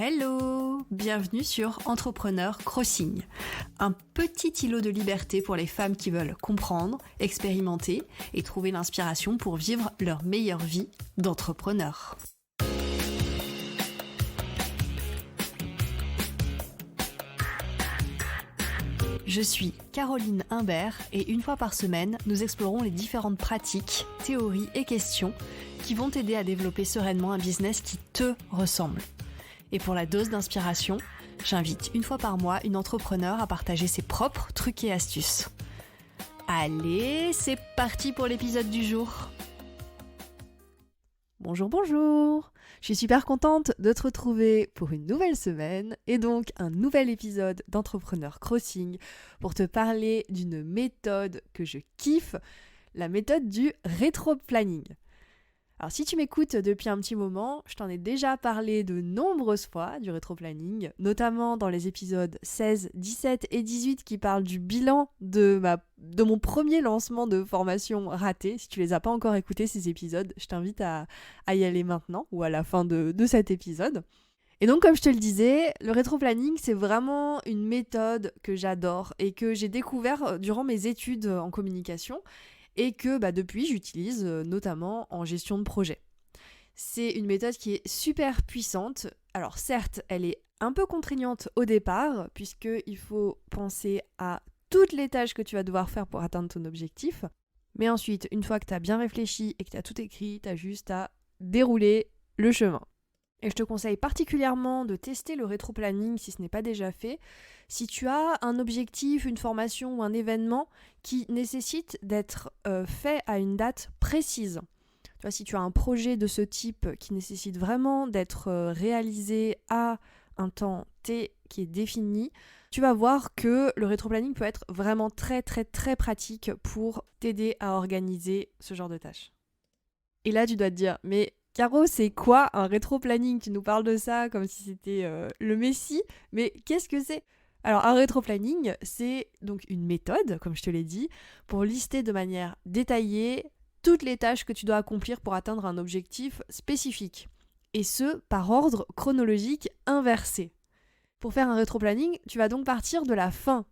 Hello! Bienvenue sur Entrepreneur Crossing, un petit îlot de liberté pour les femmes qui veulent comprendre, expérimenter et trouver l'inspiration pour vivre leur meilleure vie d'entrepreneur. Je suis Caroline Imbert et une fois par semaine, nous explorons les différentes pratiques, théories et questions qui vont t'aider à développer sereinement un business qui te ressemble. Et pour la dose d'inspiration, j'invite une fois par mois une entrepreneure à partager ses propres trucs et astuces. Allez, c'est parti pour l'épisode du jour. Bonjour. Je suis super contente de te retrouver pour une nouvelle semaine et donc un nouvel épisode d'Entrepreneur Crossing pour te parler d'une méthode que je kiffe, la méthode du rétro-planning. Alors si tu m'écoutes depuis un petit moment, je t'en ai déjà parlé de nombreuses fois du rétro-planning, notamment dans les épisodes 16, 17 et 18 qui parlent du bilan de mon premier lancement de formation raté. Si tu les as pas encore écoutés ces épisodes, je t'invite à y aller maintenant ou à la fin de cet épisode. Et donc comme je te le disais, le rétro-planning c'est vraiment une méthode que j'adore et que j'ai découvert durant mes études en communication. Et que depuis j'utilise notamment en gestion de projet. C'est une méthode qui est super puissante. Alors certes, elle est un peu contraignante au départ, puisqu'il faut penser à toutes les tâches que tu vas devoir faire pour atteindre ton objectif. Mais ensuite, une fois que tu as bien réfléchi et que tu as tout écrit, tu as juste à dérouler le chemin. Et je te conseille particulièrement de tester le rétro-planning si ce n'est pas déjà fait. Si tu as un objectif, une formation ou un événement qui nécessite d'être fait à une date précise. Tu vois, si tu as un projet de ce type qui nécessite vraiment d'être réalisé à un temps T qui est défini, tu vas voir que le rétro-planning peut être vraiment très très très pratique pour t'aider à organiser ce genre de tâches. Et là, tu dois te dire, mais Caro, c'est quoi un rétro-planning ? Tu nous parles de ça comme si c'était le Messie, mais qu'est-ce que c'est ? Alors, un rétro-planning, c'est donc une méthode, comme je te l'ai dit, pour lister de manière détaillée toutes les tâches que tu dois accomplir pour atteindre un objectif spécifique, et ce, par ordre chronologique inversé. Pour faire un rétro-planning, tu vas donc partir de la fin,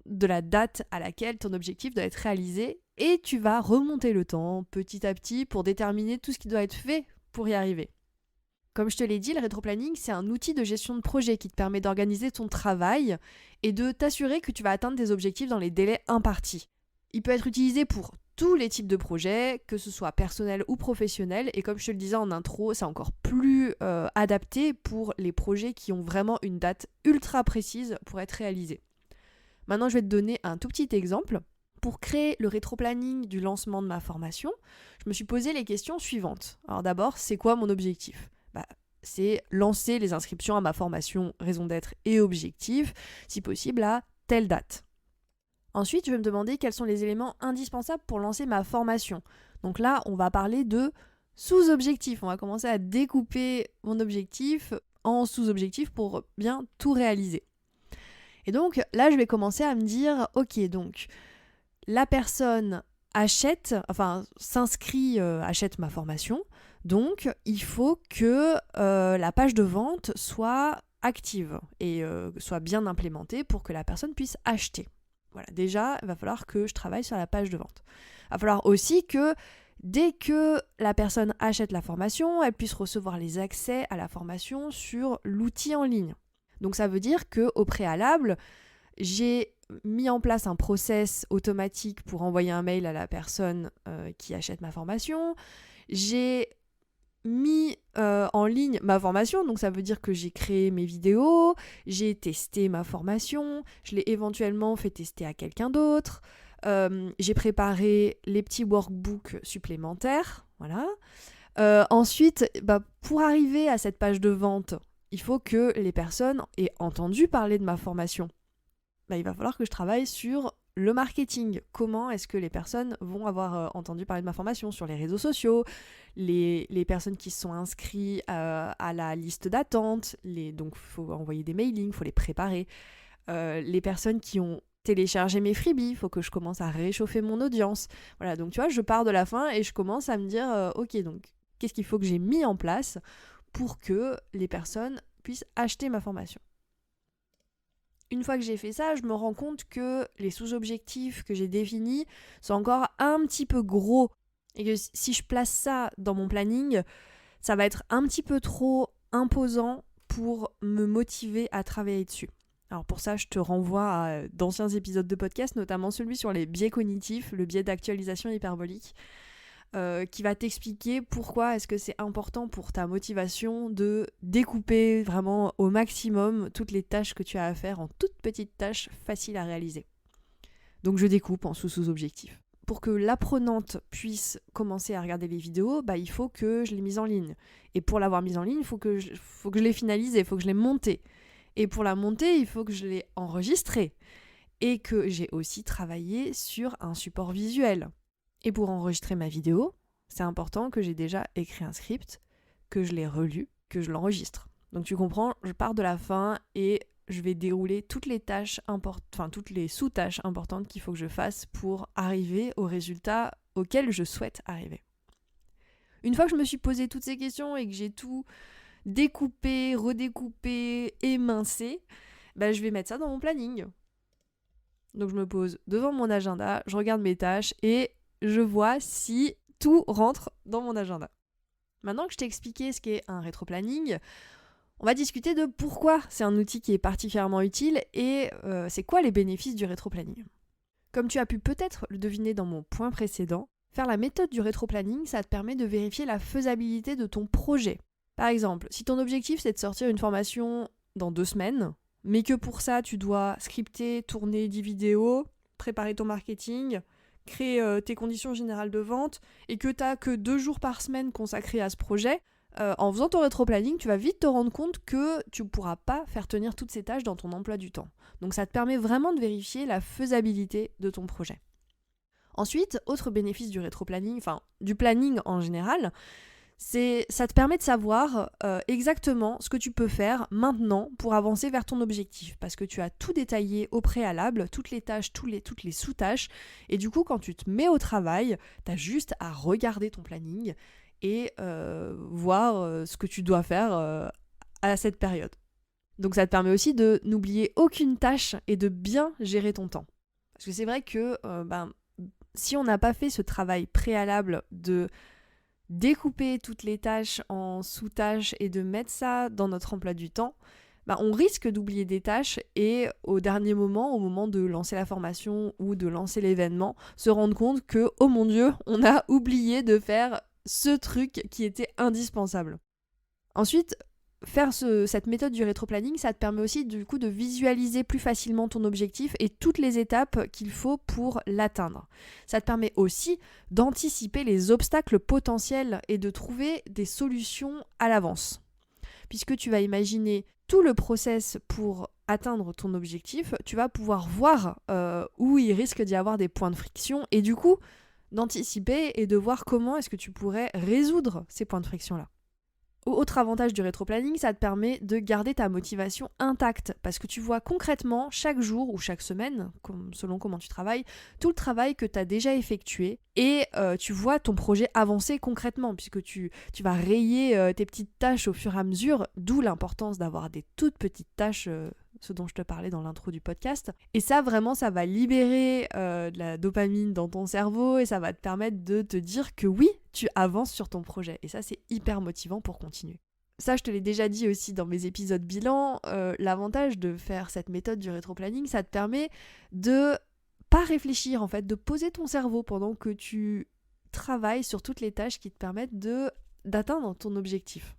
de la date à laquelle ton objectif doit être réalisé, et tu vas remonter le temps petit à petit pour déterminer tout ce qui doit être fait pour y arriver. Comme je te l'ai dit, le rétro-planning, c'est un outil de gestion de projet qui te permet d'organiser ton travail et de t'assurer que tu vas atteindre tes objectifs dans les délais impartis. Il peut être utilisé pour tous les types de projets, que ce soit personnel ou professionnel, et comme je te le disais en intro, c'est encore plus adapté pour les projets qui ont vraiment une date ultra précise pour être réalisés. Maintenant, je vais te donner un tout petit exemple. Pour créer le rétro-planning du lancement de ma formation, je me suis posé les questions suivantes. Alors d'abord, c'est quoi mon objectif ? C'est lancer les inscriptions à ma formation raison d'être et objectif, si possible à telle date. Ensuite, je vais me demander quels sont les éléments indispensables pour lancer ma formation. Donc là, on va parler de sous-objectifs. On va commencer à découper mon objectif en sous-objectifs pour bien tout réaliser. Et donc là, je vais commencer à me dire, ok, donc la personne s'inscrit, achète ma formation, donc il faut que la page de vente soit active et soit bien implémentée pour que la personne puisse acheter. Voilà, déjà, il va falloir que je travaille sur la page de vente. Il va falloir aussi que dès que la personne achète la formation, elle puisse recevoir les accès à la formation sur l'outil en ligne. Donc ça veut dire qu'au préalable, j'ai mis en place un process automatique pour envoyer un mail à la personne qui achète ma formation. J'ai mis en ligne ma formation, donc ça veut dire que j'ai créé mes vidéos, j'ai testé ma formation, je l'ai éventuellement fait tester à quelqu'un d'autre, j'ai préparé les petits workbooks supplémentaires, voilà. Ensuite, pour arriver à cette page de vente, il faut que les personnes aient entendu parler de ma formation. Il va falloir que je travaille sur le marketing. Comment est-ce que les personnes vont avoir entendu parler de ma formation sur les réseaux sociaux, les personnes qui se sont inscrites à la liste d'attente, donc il faut envoyer des mailings, il faut les préparer. Les personnes qui ont téléchargé mes freebies, il faut que je commence à réchauffer mon audience. Voilà, donc tu vois, je pars de la fin et je commence à me dire, ok, donc qu'est-ce qu'il faut que j'ai mis en place pour que les personnes puisses acheter ma formation. Une fois que j'ai fait ça, je me rends compte que les sous-objectifs que j'ai définis sont encore un petit peu gros et que si je place ça dans mon planning, ça va être un petit peu trop imposant pour me motiver à travailler dessus. Alors pour ça, je te renvoie à d'anciens épisodes de podcast, notamment celui sur les biais cognitifs, le biais d'actualisation hyperbolique, qui va t'expliquer pourquoi est-ce que c'est important pour ta motivation de découper vraiment au maximum toutes les tâches que tu as à faire en toutes petites tâches faciles à réaliser. Donc je découpe en sous-objectifs. Pour que l'apprenante puisse commencer à regarder les vidéos, il faut que je les mise en ligne. Et pour l'avoir mise en ligne, il faut que je l'ai finalisée, il faut que je l'ai montée. Et pour la monter, il faut que je l'ai enregistrée. Et que j'ai aussi travaillé sur un support visuel. Et pour enregistrer ma vidéo, c'est important que j'ai déjà écrit un script, que je l'ai relu, que je l'enregistre. Donc tu comprends, je pars de la fin et je vais dérouler toutes les tâches toutes les sous-tâches importantes qu'il faut que je fasse pour arriver au résultat auquel je souhaite arriver. Une fois que je me suis posé toutes ces questions et que j'ai tout découpé, redécoupé, émincé, je vais mettre ça dans mon planning. Donc je me pose devant mon agenda, je regarde mes tâches et je vois si tout rentre dans mon agenda. Maintenant que je t'ai expliqué ce qu'est un rétroplanning, on va discuter de pourquoi c'est un outil qui est particulièrement utile et c'est quoi les bénéfices du rétroplanning. Comme tu as pu peut-être le deviner dans mon point précédent, faire la méthode du rétroplanning, ça te permet de vérifier la faisabilité de ton projet. Par exemple, si ton objectif c'est de sortir une formation dans 2 semaines, mais que pour ça tu dois scripter, tourner 10 vidéos, préparer ton marketing, créer tes conditions générales de vente et que tu n'as que 2 jours par semaine consacrés à ce projet, en faisant ton rétroplanning, tu vas vite te rendre compte que tu ne pourras pas faire tenir toutes ces tâches dans ton emploi du temps. Donc ça te permet vraiment de vérifier la faisabilité de ton projet. Ensuite, autre bénéfice du rétroplanning, du planning en général, ça te permet de savoir exactement ce que tu peux faire maintenant pour avancer vers ton objectif. Parce que tu as tout détaillé au préalable, toutes les tâches, toutes les sous-tâches. Et du coup, quand tu te mets au travail, tu as juste à regarder ton planning et voir ce que tu dois faire à cette période. Donc ça te permet aussi de n'oublier aucune tâche et de bien gérer ton temps. Parce que c'est vrai que si on n'a pas fait ce travail préalable de découper toutes les tâches en sous-tâches et de mettre ça dans notre emploi du temps, on risque d'oublier des tâches et au dernier moment, au moment de lancer la formation ou de lancer l'événement, se rendre compte que, oh mon Dieu, on a oublié de faire ce truc qui était indispensable. Ensuite, faire cette méthode du rétroplanning, ça te permet aussi du coup de visualiser plus facilement ton objectif et toutes les étapes qu'il faut pour l'atteindre. Ça te permet aussi d'anticiper les obstacles potentiels et de trouver des solutions à l'avance. Puisque tu vas imaginer tout le process pour atteindre ton objectif, tu vas pouvoir voir où il risque d'y avoir des points de friction et du coup d'anticiper et de voir comment est-ce que tu pourrais résoudre ces points de friction-là. Autre avantage du rétroplanning, ça te permet de garder ta motivation intacte parce que tu vois concrètement chaque jour ou chaque semaine, selon comment tu travailles, tout le travail que tu as déjà effectué et tu vois ton projet avancer concrètement puisque tu vas rayer tes petites tâches au fur et à mesure, d'où l'importance d'avoir des toutes petites tâches, ce dont je te parlais dans l'intro du podcast. Et ça, vraiment, ça va libérer de la dopamine dans ton cerveau et ça va te permettre de te dire que oui, tu avances sur ton projet. Et ça, c'est hyper motivant pour continuer. Ça, je te l'ai déjà dit aussi dans mes épisodes bilan, l'avantage de faire cette méthode du rétroplanning, ça te permet de pas réfléchir, en fait, de poser ton cerveau pendant que tu travailles sur toutes les tâches qui te permettent d'atteindre ton objectif.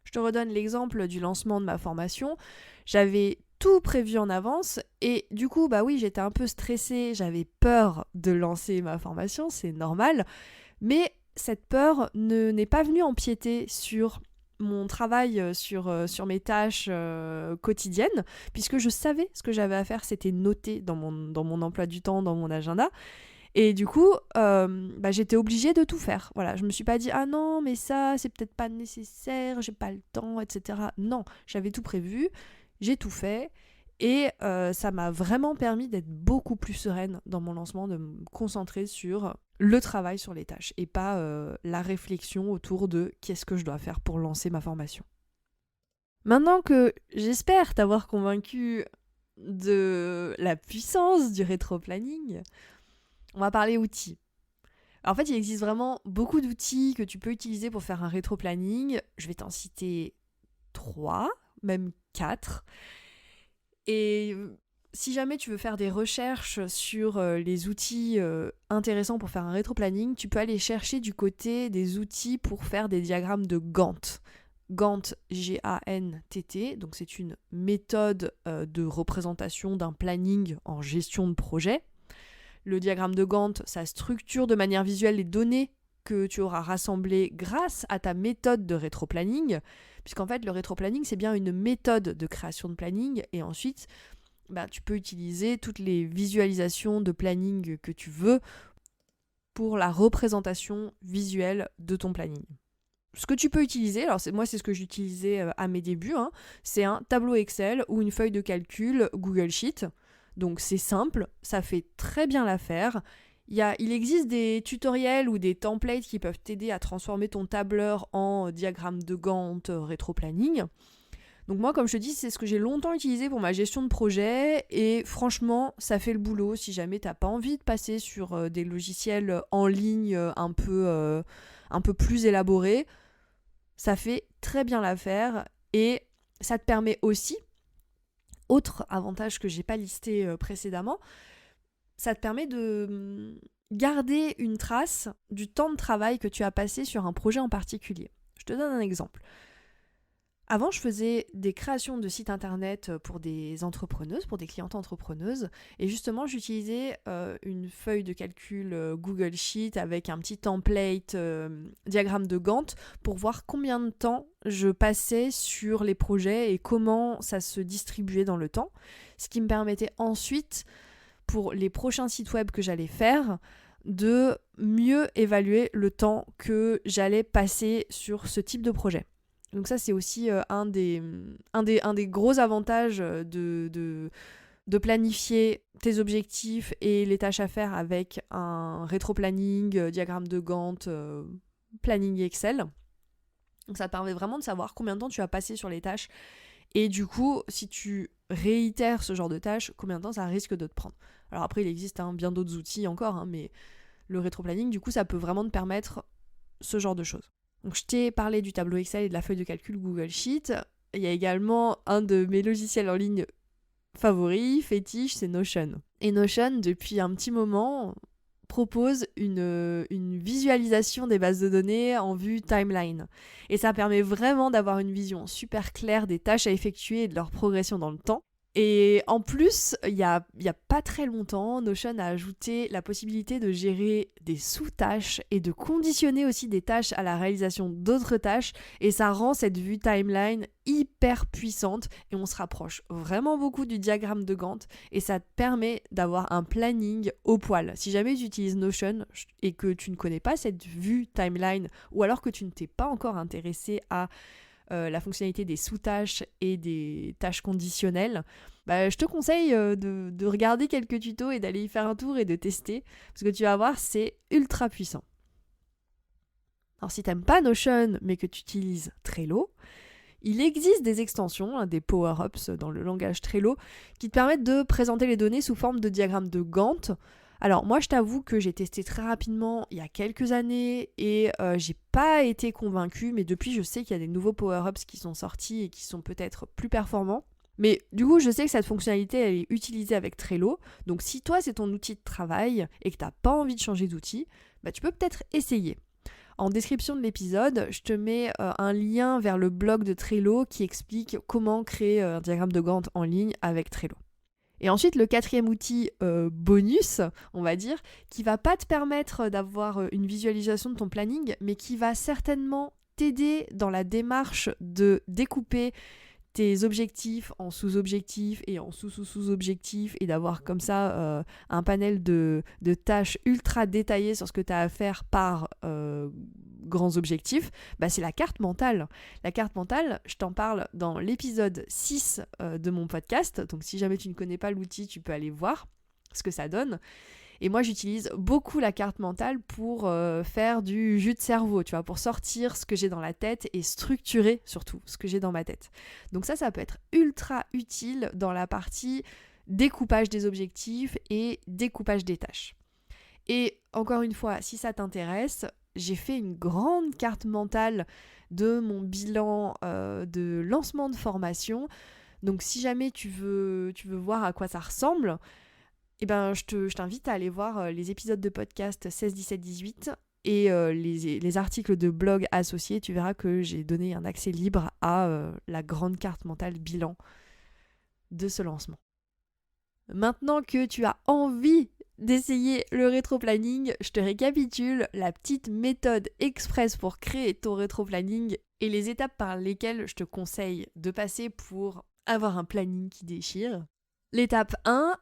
Je te redonne l'exemple du lancement de ma formation. J'avais tout prévu en avance et du coup, oui, j'étais un peu stressée, j'avais peur de lancer ma formation, c'est normal, mais cette peur n'est pas venue empiéter sur mon travail, sur mes tâches quotidiennes, puisque je savais ce que j'avais à faire, c'était noté dans mon emploi du temps, dans mon agenda. Et du coup, j'étais obligée de tout faire. Voilà, je me suis pas dit « Ah non, mais ça, c'est peut-être pas nécessaire, j'ai pas le temps, etc. » Non, j'avais tout prévu, j'ai tout fait. Et ça m'a vraiment permis d'être beaucoup plus sereine dans mon lancement, de me concentrer sur le travail sur les tâches et pas la réflexion autour de qu'est-ce que je dois faire pour lancer ma formation. Maintenant que j'espère t'avoir convaincu de la puissance du rétro-planning, on va parler outils. Alors, en fait, il existe vraiment beaucoup d'outils que tu peux utiliser pour faire un rétro-planning. Je vais t'en citer 3, même 4. Et si jamais tu veux faire des recherches sur les outils intéressants pour faire un rétro-planning, tu peux aller chercher du côté des outils pour faire des diagrammes de Gantt. Gantt, G-A-N-T-T, donc c'est une méthode de représentation d'un planning en gestion de projet. Le diagramme de Gantt, ça structure de manière visuelle les données que tu auras rassemblées grâce à ta méthode de rétro-planning, puisqu'en fait le rétro-planning c'est bien une méthode de création de planning, et ensuite tu peux utiliser toutes les visualisations de planning que tu veux pour la représentation visuelle de ton planning. Ce que tu peux utiliser, alors c'est ce que j'utilisais à mes débuts, c'est un tableau Excel ou une feuille de calcul Google Sheet. Donc c'est simple, ça fait très bien l'affaire. Il existe des tutoriels ou des templates qui peuvent t'aider à transformer ton tableur en diagramme de Gantt rétro-planning. Donc moi, comme je te dis, c'est ce que j'ai longtemps utilisé pour ma gestion de projet et franchement, ça fait le boulot si jamais t'as pas envie de passer sur des logiciels en ligne un peu plus élaborés. Ça fait très bien l'affaire et ça te permet aussi, autre avantage que j'ai pas listé précédemment, ça te permet de garder une trace du temps de travail que tu as passé sur un projet en particulier. Je te donne un exemple. Avant, je faisais des créations de sites internet pour des entrepreneuses, pour des clientes entrepreneuses, et justement, j'utilisais une feuille de calcul Google Sheet avec un petit template diagramme de Gantt pour voir combien de temps je passais sur les projets et comment ça se distribuait dans le temps, ce qui me permettait ensuite, pour les prochains sites web que j'allais faire, de mieux évaluer le temps que j'allais passer sur ce type de projet. Donc ça, c'est aussi un des gros avantages de planifier tes objectifs et les tâches à faire avec un rétro-planning, diagramme de Gantt, planning Excel. Donc ça te permet vraiment de savoir combien de temps tu as passé sur les tâches. Et du coup, si tu réitères ce genre de tâches, combien de temps ça risque de te prendre. Alors après, il existe bien d'autres outils encore, mais le rétro-planning, du coup, ça peut vraiment te permettre ce genre de choses. Donc je t'ai parlé du tableau Excel et de la feuille de calcul Google Sheet. Il y a également un de mes logiciels en ligne favoris, fétiche, c'est Notion. Et Notion, depuis un petit moment, propose une visualisation des bases de données en vue timeline. Et ça permet vraiment d'avoir une vision super claire des tâches à effectuer et de leur progression dans le temps. Et en plus, il y a pas très longtemps, Notion a ajouté la possibilité de gérer des sous-tâches et de conditionner aussi des tâches à la réalisation d'autres tâches. Et ça rend cette vue timeline hyper puissante et on se rapproche vraiment beaucoup du diagramme de Gantt et ça te permet d'avoir un planning au poil. Si jamais tu utilises Notion et que tu ne connais pas cette vue timeline ou alors que tu ne t'es pas encore intéressé à la fonctionnalité des sous-tâches et des tâches conditionnelles, je te conseille de regarder quelques tutos et d'aller y faire un tour et de tester, parce que tu vas voir, c'est ultra puissant. Alors si t'aimes pas Notion, mais que tu utilises Trello, il existe des extensions, des power-ups dans le langage Trello, qui te permettent de présenter les données sous forme de diagramme de Gantt. Alors moi je t'avoue que j'ai testé très rapidement il y a quelques années et j'ai pas été convaincue, mais depuis je sais qu'il y a des nouveaux power-ups qui sont sortis et qui sont peut-être plus performants. Mais du coup je sais que cette fonctionnalité elle est utilisée avec Trello, donc si toi c'est ton outil de travail et que t'as pas envie de changer d'outil, tu peux peut-être essayer. En description de l'épisode, je te mets un lien vers le blog de Trello qui explique comment créer un diagramme de Gantt en ligne avec Trello. Et ensuite, le quatrième outil bonus, on va dire, qui va pas te permettre d'avoir une visualisation de ton planning, mais qui va certainement t'aider dans la démarche de découper tes objectifs en sous-objectifs et en sous-sous-sous-objectifs et d'avoir comme ça un panel de tâches ultra détaillées sur ce que tu as à faire par grands objectifs, c'est la carte mentale. La carte mentale, je t'en parle dans l'épisode 6 de mon podcast, donc si jamais tu ne connais pas l'outil, tu peux aller voir ce que ça donne. Et moi, j'utilise beaucoup la carte mentale pour faire du jus de cerveau, tu vois, pour sortir ce que j'ai dans la tête et structurer surtout ce que j'ai dans ma tête. Donc ça peut être ultra utile dans la partie découpage des objectifs et découpage des tâches. Et encore une fois, si ça t'intéresse, j'ai fait une grande carte mentale de mon bilan de lancement de formation. Donc si jamais tu veux voir à quoi ça ressemble, je t'invite à aller voir les épisodes de podcast 16, 17, 18 et les articles de blog associés. Tu verras que j'ai donné un accès libre à la grande carte mentale bilan de ce lancement. Maintenant que tu as envie d'essayer le rétroplanning, je te récapitule la petite méthode express pour créer ton rétroplanning et les étapes par lesquelles je te conseille de passer pour avoir un planning qui déchire. L'étape 1,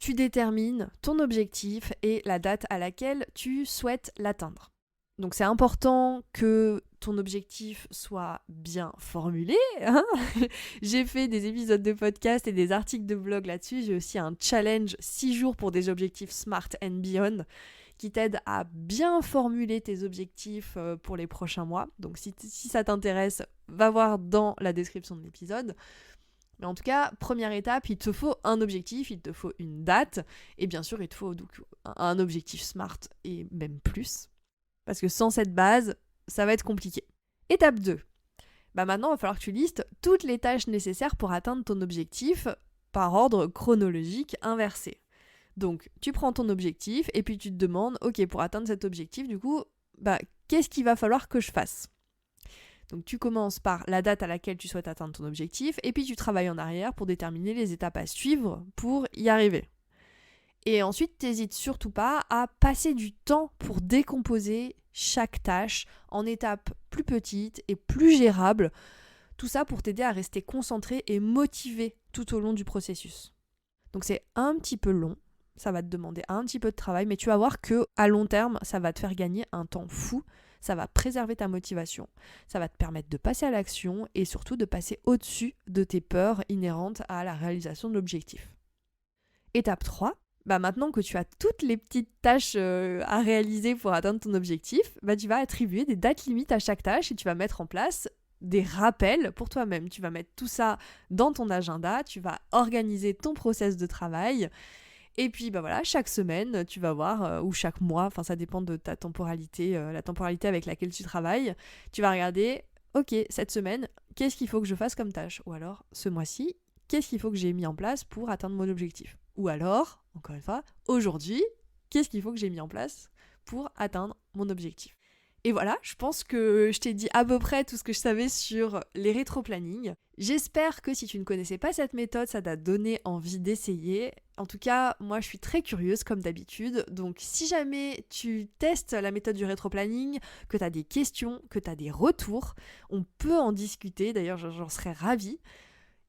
tu détermines ton objectif et la date à laquelle tu souhaites l'atteindre. Donc c'est important que ton objectif soit bien formulé. J'ai fait des épisodes de podcast et des articles de blog là-dessus. J'ai aussi un challenge 6 jours pour des objectifs Smart and Beyond qui t'aide à bien formuler tes objectifs pour les prochains mois. Donc si ça t'intéresse, va voir dans la description de l'épisode. Mais en tout cas, première étape, il te faut un objectif, il te faut une date, et bien sûr, il te faut donc un objectif SMART et même plus. Parce que sans cette base, ça va être compliqué. Étape 2. Maintenant, il va falloir que tu listes toutes les tâches nécessaires pour atteindre ton objectif par ordre chronologique inversé. Donc, tu prends ton objectif et puis tu te demandes, ok, pour atteindre cet objectif, du coup, qu'est-ce qu'il va falloir que je fasse ? Donc tu commences par la date à laquelle tu souhaites atteindre ton objectif et puis tu travailles en arrière pour déterminer les étapes à suivre pour y arriver. Et ensuite, t'hésites surtout pas à passer du temps pour décomposer chaque tâche en étapes plus petites et plus gérables. Tout ça pour t'aider à rester concentré et motivé tout au long du processus. Donc c'est un petit peu long, ça va te demander un petit peu de travail, mais tu vas voir que à long terme, ça va te faire gagner un temps fou. Ça va préserver ta motivation, ça va te permettre de passer à l'action et surtout de passer au-dessus de tes peurs inhérentes à la réalisation de l'objectif. Étape 3, maintenant que tu as toutes les petites tâches à réaliser pour atteindre ton objectif, tu vas attribuer des dates limites à chaque tâche et tu vas mettre en place des rappels pour toi-même. Tu vas mettre tout ça dans ton agenda, tu vas organiser ton process de travail. Et puis chaque semaine, tu vas voir, ou chaque mois, ça dépend de ta temporalité, la temporalité avec laquelle tu travailles, tu vas regarder, ok, cette semaine, qu'est-ce qu'il faut que je fasse comme tâche ? Ou alors, ce mois-ci, qu'est-ce qu'il faut que j'ai mis en place pour atteindre mon objectif ? Ou alors, encore une fois, aujourd'hui, qu'est-ce qu'il faut que j'ai mis en place pour atteindre mon objectif ? Et voilà, je pense que je t'ai dit à peu près tout ce que je savais sur les rétro-plannings. J'espère que si tu ne connaissais pas cette méthode, ça t'a donné envie d'essayer. En tout cas, moi je suis très curieuse comme d'habitude, donc si jamais tu testes la méthode du rétro-planning, que tu as des questions, que tu as des retours, on peut en discuter, d'ailleurs j'en serais ravie.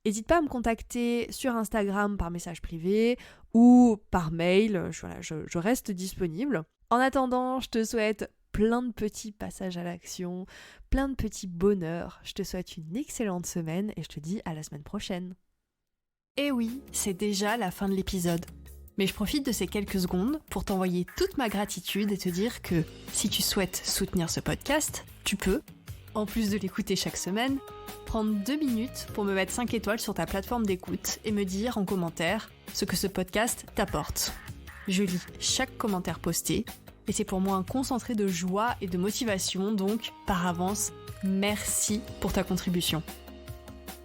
N'hésite pas à me contacter sur Instagram par message privé ou par mail, je reste disponible. En attendant, je te souhaite plein de petits passages à l'action, plein de petits bonheurs. Je te souhaite une excellente semaine et je te dis à la semaine prochaine. Et oui, c'est déjà la fin de l'épisode. Mais je profite de ces quelques secondes pour t'envoyer toute ma gratitude et te dire que si tu souhaites soutenir ce podcast, tu peux, en plus de l'écouter chaque semaine, prendre 2 minutes pour me mettre 5 étoiles sur ta plateforme d'écoute et me dire en commentaire ce que ce podcast t'apporte. Je lis chaque commentaire posté et c'est pour moi un concentré de joie et de motivation, donc par avance, merci pour ta contribution.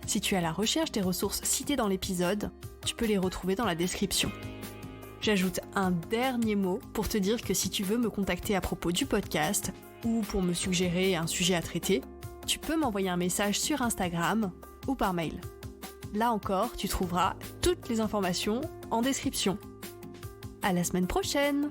Si tu es à la recherche des ressources citées dans l'épisode, tu peux les retrouver dans la description. J'ajoute un dernier mot pour te dire que si tu veux me contacter à propos du podcast ou pour me suggérer un sujet à traiter, tu peux m'envoyer un message sur Instagram ou par mail. Là encore, tu trouveras toutes les informations en description. À la semaine prochaine!